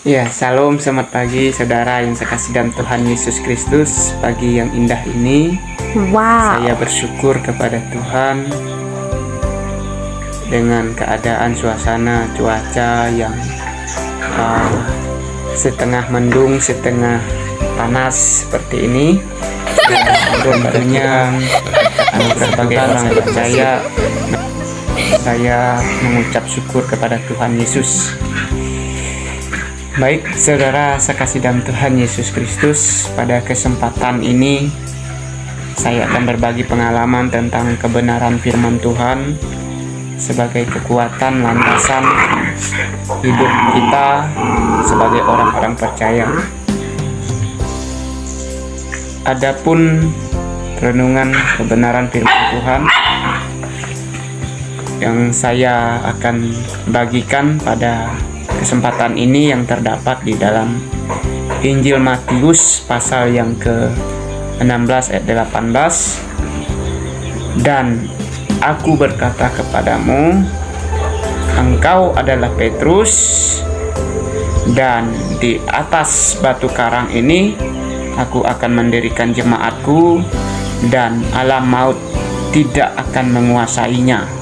Ya, salam, selamat pagi saudara yang saya kasih dalam Tuhan Yesus Kristus. Pagi yang indah ini, saya bersyukur kepada Tuhan dengan keadaan suasana cuaca yang setengah mendung, setengah panas seperti ini. Dan tentunya sebagai orang yang percaya, saya mengucap syukur kepada Tuhan Yesus. Baik, saudara saya kasih dalam Tuhan Yesus Kristus, pada kesempatan ini saya akan berbagi pengalaman tentang kebenaran firman Tuhan sebagai kekuatan landasan hidup kita sebagai orang-orang percaya. Adapun renungan kebenaran firman Tuhan yang saya akan bagikan pada kesempatan ini yang terdapat di dalam Injil Matius pasal yang ke-16 ayat 18. Dan aku berkata kepadamu, engkau adalah Petrus, dan di atas batu karang ini aku akan mendirikan jemaatku, dan alam maut tidak akan menguasainya.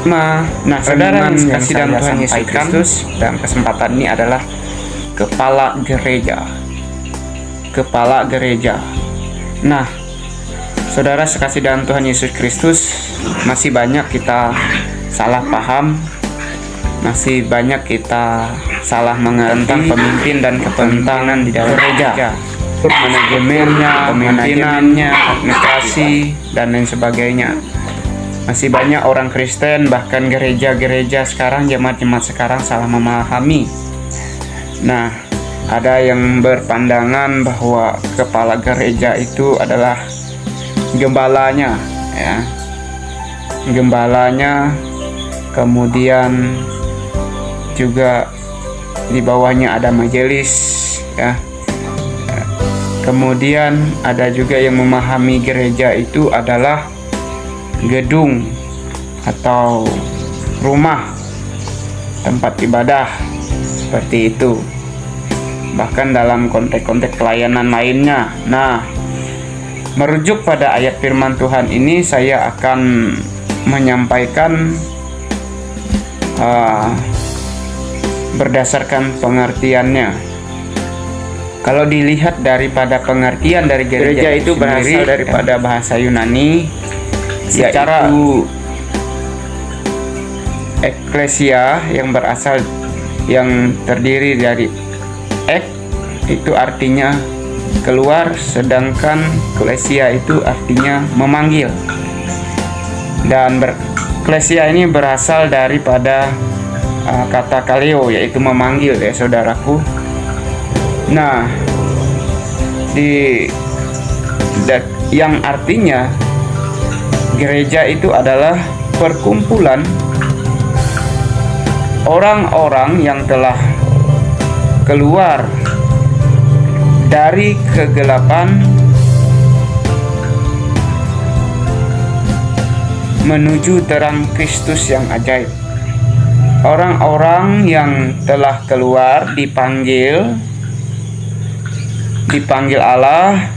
Nah, saudara yang kasih dalam Tuhan Yesus Kristus, dalam kesempatan ini adalah kepala gereja. Kepala gereja. Nah, saudara sekasih dalam Tuhan Yesus Kristus, masih banyak kita salah paham, masih banyak kita salah mengerti tentang pemimpin dan kepemimpinan di dalam gereja, manajemennya, administrasi, dan lain sebagainya. Masih banyak orang Kristen, bahkan gereja-gereja sekarang, jemaat-jemaat sekarang salah memahami. Nah, ada yang berpandangan bahwa kepala gereja itu adalah gembalanya, ya. Gembalanya, kemudian juga di bawahnya ada majelis, ya. Kemudian ada juga yang memahami gereja itu adalah gedung atau rumah tempat ibadah, seperti itu. Bahkan dalam konteks-konteks pelayanan lainnya. Nah, merujuk pada ayat firman Tuhan ini, saya akan menyampaikan berdasarkan pengertiannya. Kalau dilihat daripada pengertian dari gereja itu berasal daripada bahasa Yunani, secara eklesia yang berasal, yang terdiri dari ek itu artinya keluar, sedangkan klesia itu artinya memanggil. Dan klesia ini berasal daripada kata kaleo, yaitu memanggil, ya saudaraku. Nah, yang artinya gereja itu adalah perkumpulan orang-orang yang telah keluar dari kegelapan menuju terang Kristus yang ajaib. Orang-orang yang telah keluar dipanggil Allah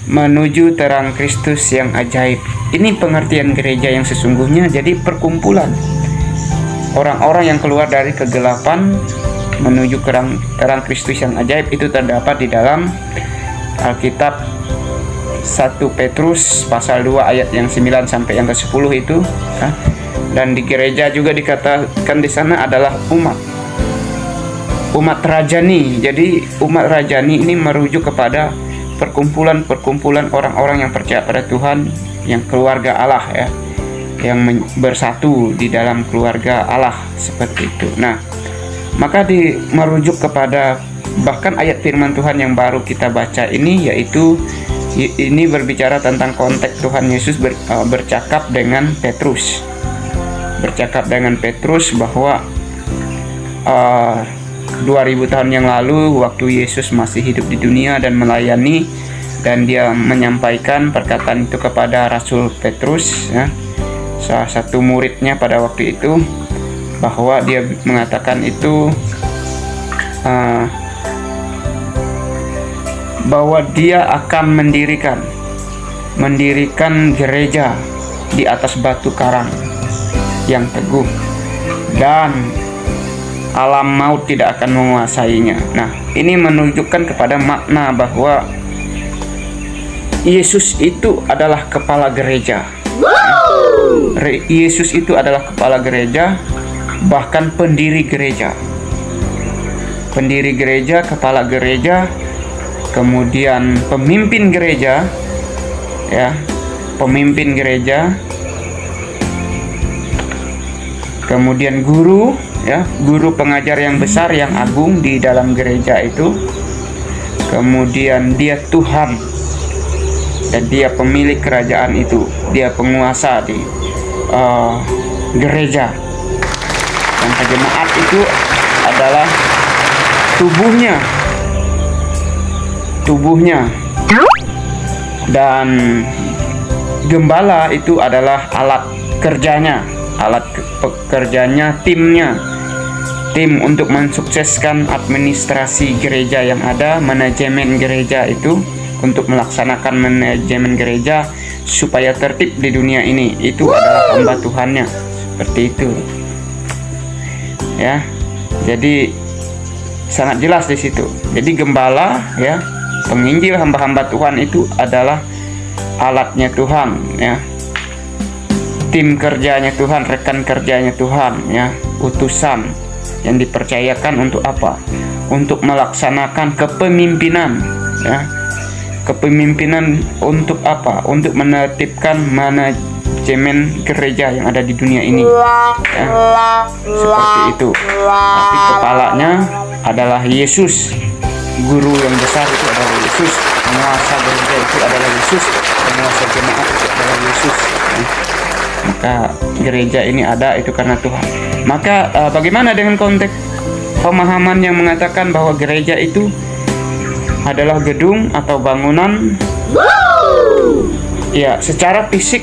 menuju terang Kristus yang ajaib. Ini pengertian gereja yang sesungguhnya. Jadi perkumpulan orang-orang yang keluar dari kegelapan menuju terang Kristus yang ajaib, itu terdapat di dalam Alkitab 1 Petrus pasal 2 ayat yang 9 sampai yang ke-10 itu. Dan di gereja juga dikatakan di sana adalah umat rajani. Jadi umat rajani ini merujuk kepada perkumpulan orang-orang yang percaya pada Tuhan, yang keluarga Allah, ya, yang bersatu di dalam keluarga Allah, seperti itu. Nah, maka merujuk kepada bahkan ayat firman Tuhan yang baru kita baca ini, yaitu ini berbicara tentang konteks Tuhan Yesus bercakap dengan Petrus. Bercakap dengan Petrus bahwa 2000 tahun yang lalu, waktu Yesus masih hidup di dunia dan melayani, dan dia menyampaikan perkataan itu kepada Rasul Petrus, ya, salah satu muridnya pada waktu itu, bahwa dia mengatakan itu bahwa dia akan mendirikan gereja di atas batu karang yang teguh, dan alam maut tidak akan menguasainya. Nah, ini menunjukkan kepada makna bahwa Yesus itu adalah kepala gereja. Yesus itu adalah kepala gereja, bahkan pendiri gereja. Pendiri gereja, kepala gereja, kemudian pemimpin gereja, ya, pemimpin gereja, kemudian guru, ya, guru pengajar yang besar, yang agung di dalam gereja itu. Kemudian dia Tuhan, dan dia pemilik kerajaan itu, dia penguasa di gereja. Dan jemaat itu adalah tubuhnya, dan gembala itu adalah alat kerjanya, tim untuk mensukseskan administrasi gereja yang ada, manajemen gereja itu, untuk melaksanakan manajemen gereja supaya tertib di dunia ini. Itu adalah hamba Tuhannya, seperti itu, ya. Jadi sangat jelas di situ. Jadi gembala, ya, penginjil, hamba-hamba Tuhan itu adalah alatnya Tuhan, ya, tim kerjanya Tuhan, rekan kerjanya Tuhan, ya, utusan yang dipercayakan untuk apa? Untuk melaksanakan kepemimpinan, ya. Kepemimpinan untuk apa? Untuk menertibkan manajemen gereja yang ada di dunia ini, ya. Seperti itu. Tapi kepalanya adalah Yesus. Guru yang besar itu adalah Yesus. Penguasa gereja itu adalah Yesus. Penguasa jemaat itu adalah Yesus, ya. Maka gereja ini ada itu karena Tuhan. Maka bagaimana dengan konteks pemahaman yang mengatakan bahwa gereja itu adalah gedung atau bangunan? Ya, secara fisik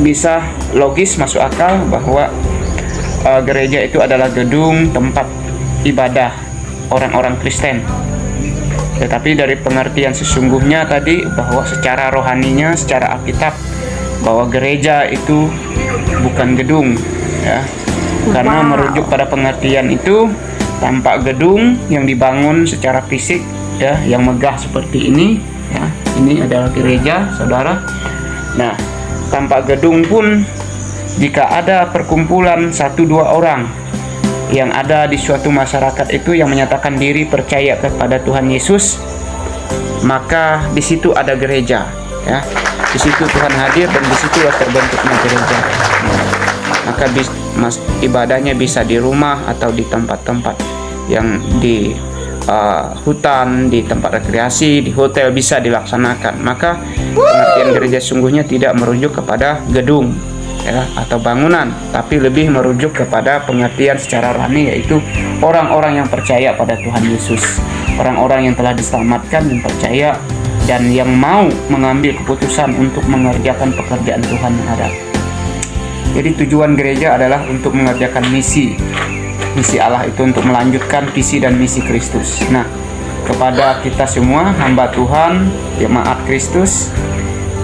bisa logis, masuk akal bahwa gereja itu adalah gedung tempat ibadah orang-orang Kristen. Tetapi dari pengertian sesungguhnya tadi, bahwa secara rohaninya, secara Alkitab, bahwa gereja itu bukan gedung, ya. Karena merujuk pada pengertian itu, tampak gedung yang dibangun secara fisik, ya, yang megah seperti ini, ya. Ini adalah gereja, saudara. Nah, tampak gedung pun jika ada perkumpulan 1-2 orang yang ada di suatu masyarakat itu yang menyatakan diri percaya kepada Tuhan Yesus, maka di situ ada gereja, ya. Di situ Tuhan hadir, dan di situlah terbentuknya gereja. Maka ibadahnya bisa di rumah atau di tempat-tempat yang di hutan, di tempat rekreasi, di hotel bisa dilaksanakan. Maka pengertian gereja sungguhnya tidak merujuk kepada gedung, ya, atau bangunan, tapi lebih merujuk kepada pengertian secara rohani, yaitu orang-orang yang percaya pada Tuhan Yesus, orang-orang yang telah diselamatkan dan percaya, dan yang mau mengambil keputusan untuk mengerjakan pekerjaan Tuhan yang ada. Jadi tujuan gereja adalah untuk mengerjakan misi Allah itu, untuk melanjutkan visi dan misi Kristus. Nah, kepada kita semua hamba Tuhan, jemaat Kristus,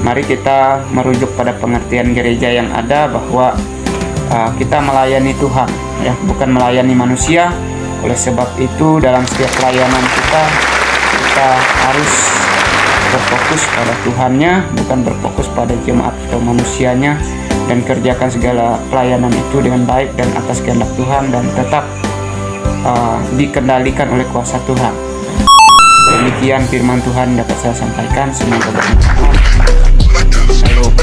mari kita merujuk pada pengertian gereja yang ada, bahwa kita melayani Tuhan, ya, bukan melayani manusia. Oleh sebab itu, dalam setiap pelayanan kita harus berfokus pada Tuhannya, bukan berfokus pada jemaat atau manusianya, dan kerjakan segala pelayanan itu dengan baik dan atas kehendak Tuhan, dan tetap dikendalikan oleh kuasa Tuhan. Demikian firman Tuhan dapat saya sampaikan. Semoga bermanfaat. Shalom.